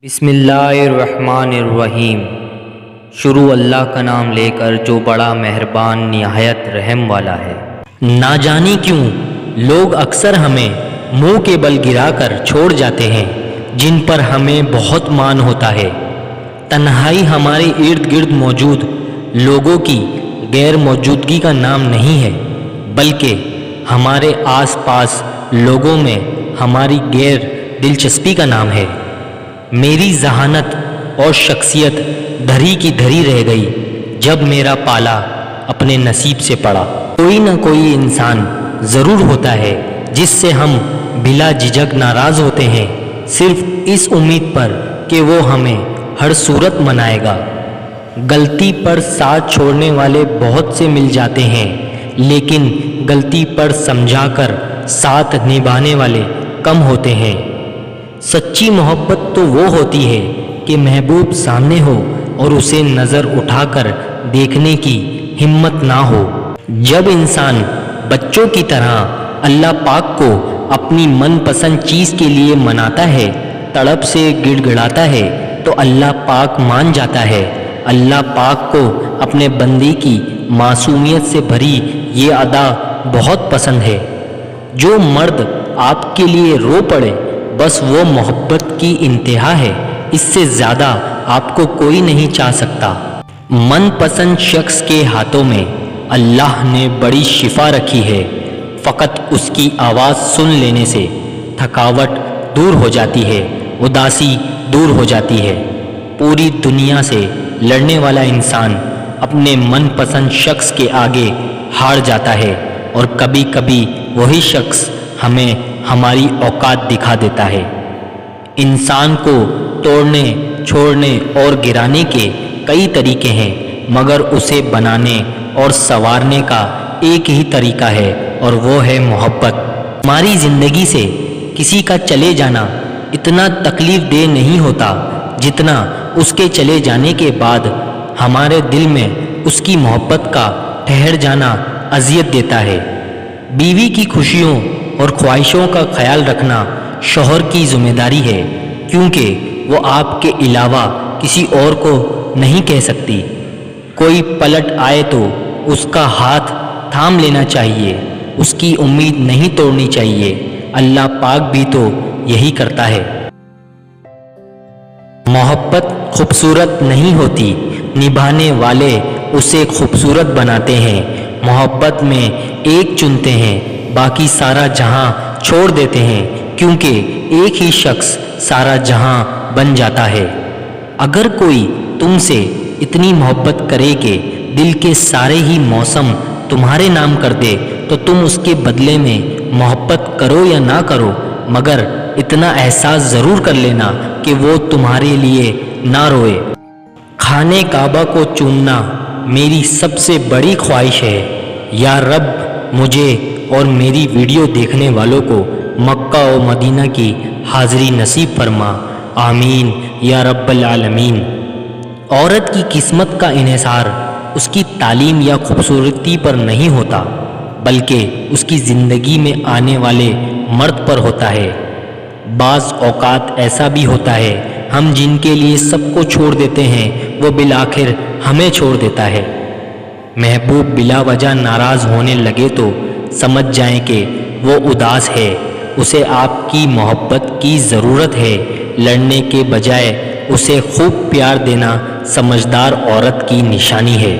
بسم اللہ الرحمن الرحیم۔ شروع اللہ کا نام لے کر جو بڑا مہربان نہایت رحم والا ہے۔ نہ جانے کیوں لوگ اکثر ہمیں منہ کے بل گرا کر چھوڑ جاتے ہیں جن پر ہمیں بہت مان ہوتا ہے۔ تنہائی ہمارے ارد گرد موجود لوگوں کی غیر موجودگی کا نام نہیں ہے، بلکہ ہمارے آس پاس لوگوں میں ہماری غیر دلچسپی کا نام ہے۔ میری ذہانت اور شخصیت دھری کی دھری رہ گئی جب میرا پالا اپنے نصیب سے پڑا۔ کوئی نہ کوئی انسان ضرور ہوتا ہے جس سے ہم بلا جھجک ناراض ہوتے ہیں، صرف اس امید پر کہ وہ ہمیں ہر صورت منائے گا۔ غلطی پر ساتھ چھوڑنے والے بہت سے مل جاتے ہیں، لیکن غلطی پر سمجھا کر ساتھ نبھانے والے کم ہوتے ہیں۔ سچی محبت تو وہ ہوتی ہے کہ محبوب سامنے ہو اور اسے نظر اٹھا کر دیکھنے کی ہمت نہ ہو۔ جب انسان بچوں کی طرح اللہ پاک کو اپنی من پسند چیز کے لیے مناتا ہے، تڑپ سے گڑ گڑاتا ہے، تو اللہ پاک مان جاتا ہے۔ اللہ پاک کو اپنے بندے کی معصومیت سے بھری یہ ادا بہت پسند ہے۔ جو مرد آپ کے لیے رو پڑے بس وہ محبت کی انتہا ہے، اس سے زیادہ آپ کو کوئی نہیں چاہ سکتا۔ من پسند شخص کے ہاتھوں میں اللہ نے بڑی شفا رکھی ہے، فقط اس کی آواز سن لینے سے تھکاوٹ دور ہو جاتی ہے، اداسی دور ہو جاتی ہے۔ پوری دنیا سے لڑنے والا انسان اپنے من پسند شخص کے آگے ہار جاتا ہے، اور کبھی کبھی وہی شخص ہمیں ہماری اوقات دکھا دیتا ہے۔ انسان کو توڑنے، چھوڑنے اور گرانے کے کئی طریقے ہیں، مگر اسے بنانے اور سنوارنے کا ایک ہی طریقہ ہے، اور وہ ہے محبت۔ ہماری زندگی سے کسی کا چلے جانا اتنا تکلیف دہ نہیں ہوتا جتنا اس کے چلے جانے کے بعد ہمارے دل میں اس کی محبت کا ٹھہر جانا اذیت دیتا ہے۔ بیوی کی خوشیوں اور خواہشوں کا خیال رکھنا شوہر کی ذمہ داری ہے، کیونکہ وہ آپ کے علاوہ کسی اور کو نہیں کہہ سکتی۔ کوئی پلٹ آئے تو اس کا ہاتھ تھام لینا چاہیے، اس کی امید نہیں توڑنی چاہیے۔ اللہ پاک بھی تو یہی کرتا ہے۔ محبت خوبصورت نہیں ہوتی، نبھانے والے اسے خوبصورت بناتے ہیں۔ محبت میں ایک چنتے ہیں، باقی سارا جہاں چھوڑ دیتے ہیں، کیونکہ ایک ہی شخص سارا جہاں بن جاتا ہے۔ اگر کوئی تم سے اتنی محبت کرے کہ دل کے سارے ہی موسم تمہارے نام کر دے تو تم اس کے بدلے میں محبت کرو یا نہ کرو، مگر اتنا احساس ضرور کر لینا کہ وہ تمہارے لیے نہ روئے۔ خانہ کعبہ کو چومنا میری سب سے بڑی خواہش ہے۔ یا رب، مجھے اور میری ویڈیو دیکھنے والوں کو مکہ و مدینہ کی حاضری نصیب فرما، آمین یا رب العالمین۔ عورت کی قسمت کا انحصار اس کی تعلیم یا خوبصورتی پر نہیں ہوتا، بلکہ اس کی زندگی میں آنے والے مرد پر ہوتا ہے۔ بعض اوقات ایسا بھی ہوتا ہے ہم جن کے لیے سب کو چھوڑ دیتے ہیں وہ بالآخر ہمیں چھوڑ دیتا ہے۔ محبوب بلا وجہ ناراض ہونے لگے تو سمجھ جائیں کہ وہ اداس ہے، اسے آپ کی محبت کی ضرورت ہے۔ لڑنے کے بجائے اسے خوب پیار دینا سمجھدار عورت کی نشانی ہے۔